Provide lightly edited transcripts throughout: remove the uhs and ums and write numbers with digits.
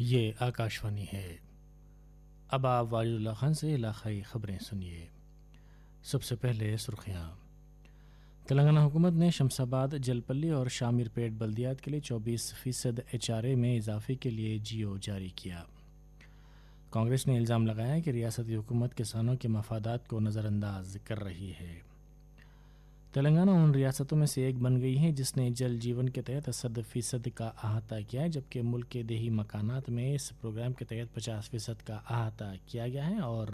یہ آکاشوانی ہے۔ اب آپ واجد اللہ خان سے علاقائی خبریں سنیے۔ سب سے پہلے سرخیاں۔ تلنگانہ حکومت نے شمس آباد، جلپلی اور شامیر پیٹ بلدیات کے لیے 24% HRA میں اضافے کے لیے GO جاری کیا۔ کانگریس نے الزام لگایا کہ ریاستی حکومت کسانوں کے مفادات کو نظر انداز کر رہی ہے۔ تلنگانہ ان ریاستوں میں سے ایک بن گئی ہے جس نے جل جیون کے تحت 100% کا احاطہ کیا ہے، جبکہ ملک کے دیہی مکانات میں اس پروگرام کے تحت 50% کا احاطہ کیا گیا ہے، اور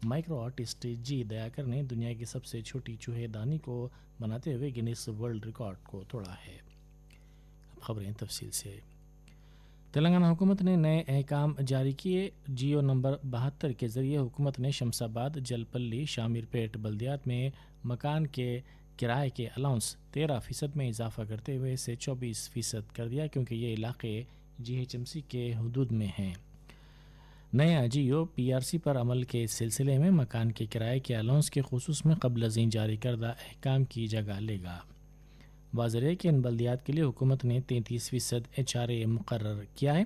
مائکرو آرٹسٹ جی دیاکر نے دنیا کی سب سے چھوٹی چوہے دانی کو بناتے ہوئے گینیس ورلڈ ریکارڈ کو توڑا ہے۔ اب خبریں تفصیل سے۔ تلنگانہ حکومت نے نئے احکام جاری کیے۔ GO نمبر 72 کے ذریعے حکومت نے شمس آباد، جلپلی، شامیر پیٹ بلدیات میں مکان کے کرائے کے الاؤنس 13% میں اضافہ کرتے ہوئے اسے 24% کر دیا، کیونکہ یہ علاقے GHMC کے حدود میں ہیں۔ نیا GO PRC پر عمل کے سلسلے میں مکان کے کرائے کے الاؤنس کے خصوص میں قبل ازیں جاری کردہ احکام کی جگہ لے گا۔ واضح ہے کہ ان بلدیات کے لیے حکومت نے 33% HRA مقرر کیا ہے۔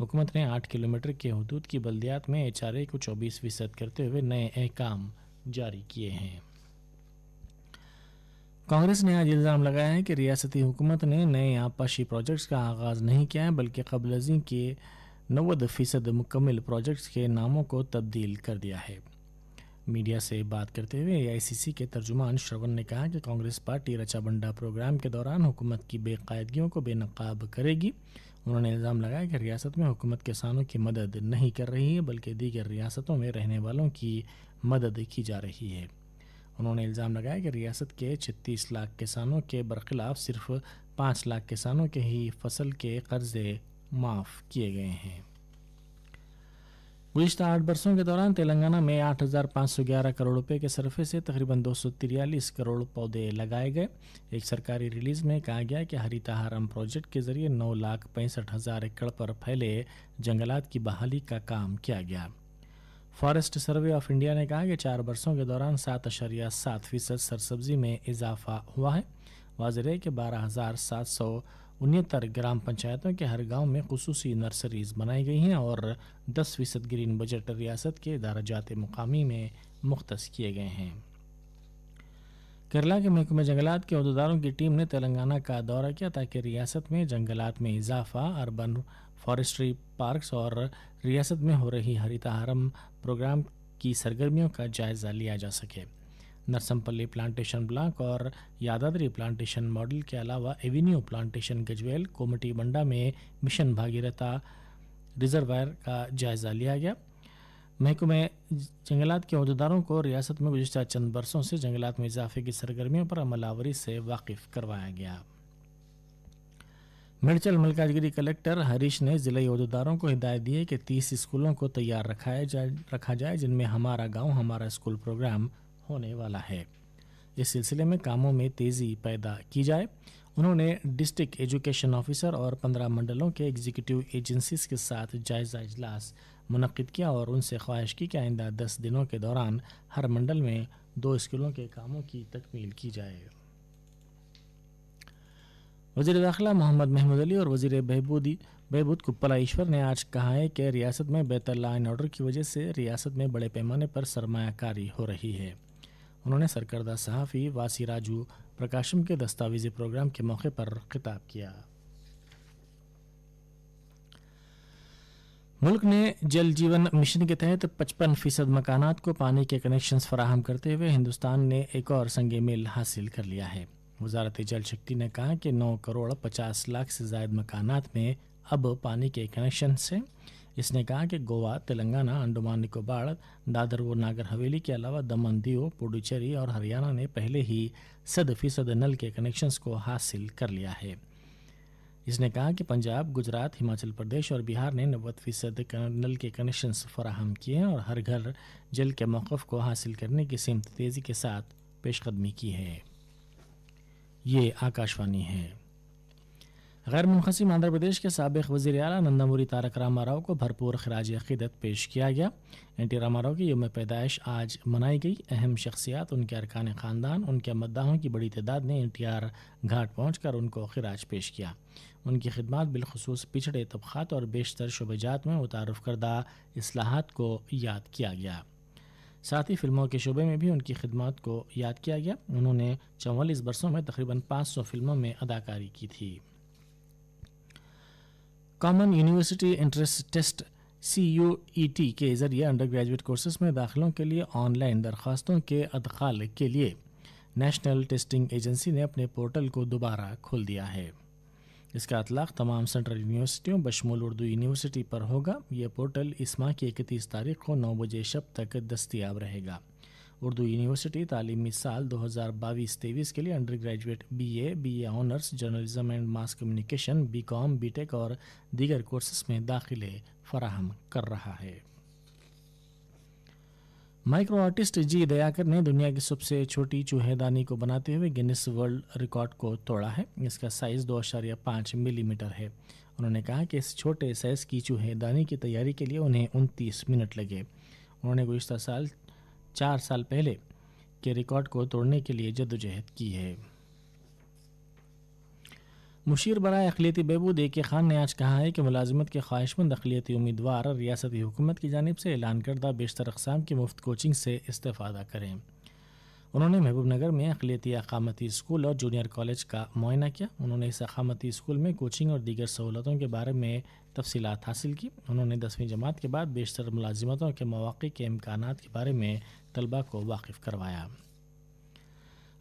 حکومت نے 8 کلومیٹر کے حدود کی بلدیات میں HRA کو 24% کرتے ہوئے نئے احکام جاری کیے ہیں۔ کانگریس نے آج الزام لگایا ہے کہ ریاستی حکومت نے نئے آبپاشی پروجیکٹس کا آغاز نہیں کیا ہے، بلکہ قبل ازیں کے 90% مکمل پروجیکٹس کے ناموں کو تبدیل کر دیا ہے۔ میڈیا سے بات کرتے ہوئے AICC کے ترجمان شرون نے کہا کہ کانگریس پارٹی رچا بنڈا پروگرام کے دوران حکومت کی بے قاعدگیوں کو بے نقاب کرے گی۔ انہوں نے الزام لگایا کہ ریاست میں حکومت کسانوں کی مدد نہیں کر رہی ہے، بلکہ دیگر ریاستوں میں رہنے والوں کی مدد کی جا رہی ہے۔ انہوں نے الزام لگایا کہ ریاست کے 36 لاکھ کسانوں کے برخلاف صرف 5 لاکھ کسانوں کے ہی فصل کے قرضے معاف کیے گئے ہیں۔ گزشتہ 8 برسوں کے دوران تلنگانہ میں 8,511 کروڑ روپے کے صرفے سے تقریباً 243 کروڑ پودے لگائے گئے۔ ایک سرکاری ریلیز میں کہا گیا کہ ہریتا ہارم پروجیکٹ کے ذریعے 9,65,000 ایکڑ پر پھیلے جنگلات کی بحالی کا کام کیا گیا۔ فارسٹ سروے آف انڈیا نے کہا کہ 4 برسوں کے دوران 7.7% سرسبزی میں اضافہ ہوا ہے۔ واضح ہے کہ 12,769 گرام پنچایتوں کے ہر گاؤں میں خصوصی نرسریز بنائی گئی ہیں، اور 10% گرین بجٹ ریاست کے ادارجات مقامی میں مختص کیے گئے ہیں۔ کیرلا کے محکمہ جنگلات کے عہدیداروں کی ٹیم نے تلنگانہ کا دورہ کیا تاکہ ریاست میں جنگلات میں اضافہ، اربن فارسٹری پارکس اور ریاست میں ہو رہی ہریتا ہارم پروگرام کی سرگرمیوں کا جائزہ لیا جا سکے۔ نرسمپلی پلانٹیشن بلاک اور یادادری پلانٹیشن ماڈل کے علاوہ ایوینیو پلانٹیشن گجویل، کومٹی بنڈا میں مشن بھاگیرتا ریزروائر کا جائزہ لیا گیا۔ محکمہ جنگلات کے عہدیداروں کو ریاست میں گزشتہ چند برسوں سے جنگلات میں اضافے کی سرگرمیوں پر عمل آوری سے واقف کروایا گیا۔ میڈچل ملکاجگیری کلکٹر ہریش نے ضلعی عہدیداروں کو ہدایت دی ہے کہ 30 اسکولوں کو تیار رکھا جائے جن میں ہمارا گاؤں ہمارا اسکول پروگرام ہونے والا ہے۔ اس سلسلے میں کاموں میں تیزی پیدا کی جائے۔ انہوں نے ڈسٹرکٹ ایجوکیشن آفیسر اور 15 منڈلوں کے ایگزیکٹو ایجنسیز کے ساتھ جائزہ اجلاس منعقد کیا اور ان سے خواہش کی کہ آئندہ 10 دنوں کے دوران ہر منڈل میں 2 اسکولوں کے کاموں کی تکمیل کی جائے۔ وزیر داخلہ محمد محمود علی اور وزیر بہبود کپلا ایشور نے آج کہا ہے کہ ریاست میں بہتر لا اینڈ آرڈر کی وجہ سے ریاست میں بڑے پیمانے پر سرمایہ کاری ہو رہی ہے۔ انہوں نے سرکردہ صحافی واسی راجو پرکاشم کے دستاویزی پروگرام کے موقع پر خطاب کیا۔ ملک نے جل جیون مشن کے تحت 55% مکانات کو پانی کے کنیکشنز فراہم کرتے ہوئے ہندوستان نے ایک اور سنگ میل حاصل کر لیا ہے۔ وزارت جل شکتی نے کہا کہ 9 کروڑ 50 لاکھ سے زائد مکانات میں اب پانی کے کنیکشنز ہیں۔ اس نے کہا کہ گوا، تلنگانہ، انڈمان نکوبار، دادر و ناگر حویلی کے علاوہ دمن دیو، پڈوچیری اور ہریانہ نے پہلے ہی 100% نل کے کنیکشنز کو حاصل کر لیا ہے۔ اس نے کہا کہ پنجاب، گجرات، ہماچل پردیش اور بہار نے 90% نل کے کنیکشنز فراہم کیے ہیں اور ہر گھر جل کے موقف کو حاصل کرنے کی سمت تیزی کے ساتھ پیش قدمی کی ہے۔ یہ آکاشوانی ہے۔ غیر منقسم آندھرا پردیش کے سابق وزیر اعلیٰ نندموری تارک راما راؤ کو بھرپور خراج عقیدت پیش کیا گیا۔ این ٹی راما راؤ کی یوم پیدائش آج منائی گئی۔ اہم شخصیات، ان کے ارکان خاندان، ان کے مداحوں کی بڑی تعداد نے NTR گھاٹ پہنچ کر ان کو خراج پیش کیا۔ ان کی خدمات بالخصوص پچھڑے طبقات اور بیشتر شعبہ جات میں متعارف کردہ اصلاحات کو یاد کیا گیا۔ ساتھ ہی فلموں کے شعبے میں بھی ان کی خدمات کو یاد کیا گیا۔ انہوں نے 44 برسوں میں تقریباً 500 فلموں میں اداکاری کی تھی۔ Common university entrance test CUET کے ذریعے انڈر گریجویٹ کورسز میں داخلوں کے لیے آن لائن درخواستوں کے ادخال کے لیے نیشنل ٹیسٹنگ ایجنسی نے اپنے پورٹل کو دوبارہ کھول دیا ہے۔ اس کا اطلاق تمام سینٹرل یونیورسٹیوں بشمول اردو یونیورسٹی پر ہوگا۔ یہ پورٹل اس ماہ کی 31 تاریخ کو 9 بجے شب تک دستیاب رہے گا۔ اردو یونیورسٹی تعلیمی سال 2022-23 کے لیے under graduate BA honours journalism and mass communication BCom BTech اور دیگر کورسز میں داخلے فراہم کر رہا ہے۔ مائکرو آرٹسٹ جی دیاکر نے دنیا کی سب سے چھوٹی چوہے دانی کو بناتے ہوئے گینس ورلڈ ریکارڈ کو توڑا ہے۔ اس کا سائز 2.5 ملی میٹر ہے۔ انہوں نے کہا کہ اس چھوٹے سائز کی چوہے دانی کی تیاری کے لیے انہیں 29 منٹ لگے۔ انہوں نے گزشتہ سال 4 سال پہلے کے ریکارڈ کو توڑنے کے لیے جدوجہد کی ہے۔ مشیر برائے اقلیتی بہبود AK خان نے آج کہا ہے کہ ملازمت کے خواہش مند اقلیتی امیدوار ریاستی حکومت کی جانب سے اعلان کردہ بیشتر اقسام کی مفت کوچنگ سے استفادہ کریں۔ انہوں نے محبوب نگر میں اقلیتی اقامتی اسکول اور جونیئر کالج کا معائنہ کیا۔ انہوں نے اس اقامتی اسکول میں کوچنگ اور دیگر سہولتوں کے بارے میں تفصیلات حاصل کی۔ انہوں نے 10ویں جماعت کے بعد بیشتر ملازمتوں کے مواقع کے امکانات کے بارے میں طلباء کو واقف کروایا۔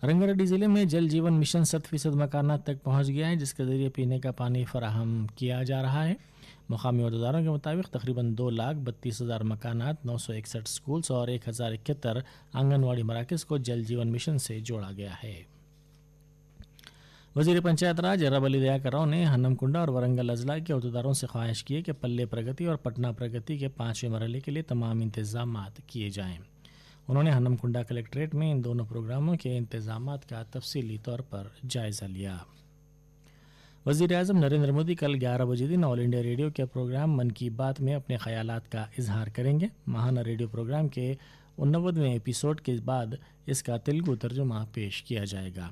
رنگا ریڈی ضلع میں جل جیون مشن 100% مکانات تک پہنچ گیا ہے، جس کے ذریعے پینے کا پانی فراہم کیا جا رہا ہے۔ مقامی عہدیداروں کے مطابق تقریباً 2,32,000 مکانات، 961 سکولز اور 1,071 آنگن واڑی مراکز کو جل جیون مشن سے جوڑا گیا ہے۔ وزیر پنچایت راج ربلی دیاکر راؤ نے ہنم کنڈا اور ورنگل اضلاع کے عہدیداروں سے خواہش کی ہے کہ پلے پرگتی اور پٹنہ پرگتی کے 5ویں مرحلے کے لیے تمام انتظامات کیے جائیں۔ انہوں نے ہنم کنڈا کلکٹریٹ میں ان دونوں پروگراموں کے انتظامات کا تفصیلی طور پر جائزہ لیا۔ وزیر اعظم نریندر مودی کل 11 بجے دن آل انڈیا ریڈیو کے پروگرام من کی بات میں اپنے خیالات کا اظہار کریں گے۔ ماہانہ ریڈیو پروگرام کے 89ویں ایپیسوڈ کے بعد اس کا تیلگو ترجمہ پیش کیا جائے گا۔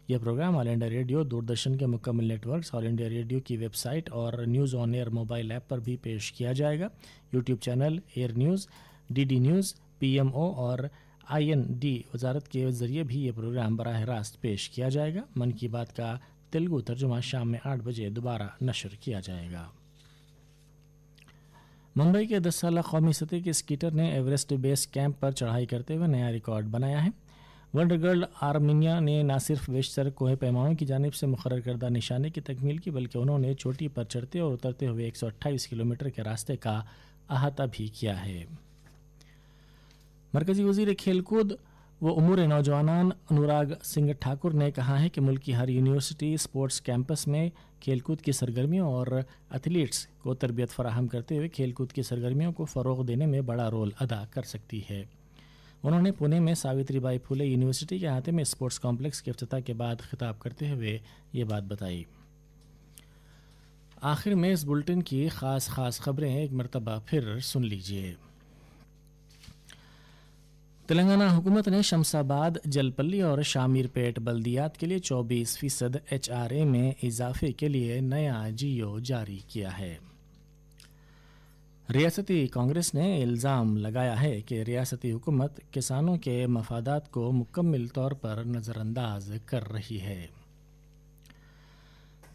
یہ programme all India radio, Doordarshan کے مکمل networks, all India radio کی ویب سائٹ اور news on AIR mobile app پر بھی پیش کیا جائے گا۔ YouTube channel AIR news, DD news, PMO اور IND وزارت کے ذریعے بھی یہ پروگرام براہ راست پیش کیا جائے گا۔ من کی بات کا تیلگو ترجمہ شام میں 8 بجے دوبارہ نشر کیا جائے گا۔ ممبئی کے 10 سالہ قومی سطح کے اسکیٹر نے ایوریسٹ بیس کیمپ پر چڑھائی کرتے ہوئے نیا ریکارڈ بنایا ہے۔ ونڈر گرل آرمینیا نے نہ صرف بیشتر کوہ پیماؤں کی جانب سے مقرر کردہ نشانے کی تکمیل کی، بلکہ انہوں نے چوٹی پر چڑھتے اور اترتے ہوئے 128 کلومیٹر کے راستے کا احاطہ بھی کیا ہے۔ مرکزی وزیر کھیل کود و امور نوجوانان انوراگ سنگھ ٹھاکر نے کہا ہے کہ ملک کی ہر یونیورسٹی اسپورٹس کیمپس میں کھیل کود کی سرگرمیوں اور ایتھلیٹس کو تربیت فراہم کرتے ہوئے کھیل کود کی سرگرمیوں کو فروغ دینے میں بڑا رول ادا کر سکتی ہے۔ انہوں نے پونے میں ساوتری بائی پھولے یونیورسٹی کے احاطے میں اسپورٹس کمپلیکس کے افتتاح کے بعد خطاب کرتے ہوئے یہ بات بتائی۔ آخر میں اس بلٹن کی خاص خبریں ایک مرتبہ پھر سن لیجیے۔ تلنگانہ حکومت نے شمس آباد، جلپلی اور شامیر پیٹ بلدیات کے لیے 24% HRA میں اضافے کے لیے نیا GO جاری کیا ہے۔ ریاستی کانگریس نے الزام لگایا ہے کہ ریاستی حکومت کسانوں کے مفادات کو مکمل طور پر نظر انداز کر رہی ہے۔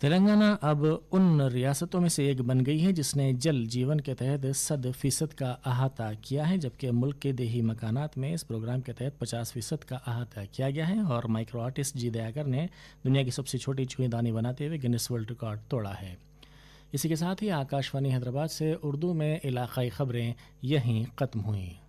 تلنگانہ اب ان ریاستوں میں سے ایک بن گئی ہے جس نے جل جیون کے تحت 100% کا احاطہ کیا ہے، جبکہ ملک کے دیہی مکانات میں اس پروگرام کے تحت 50% کا احاطہ کیا گیا ہے، اور مائکرو آرٹسٹ جی دیاکر نے دنیا کی سب سے چھوٹی چوہے دانی بناتے ہوئے گینس ورلڈ ریکارڈ توڑا ہے۔ اسی کے ساتھ ہی آکاش وانی حیدرآباد سے اردو میں علاقائی خبریں یہیں ختم ہوئیں۔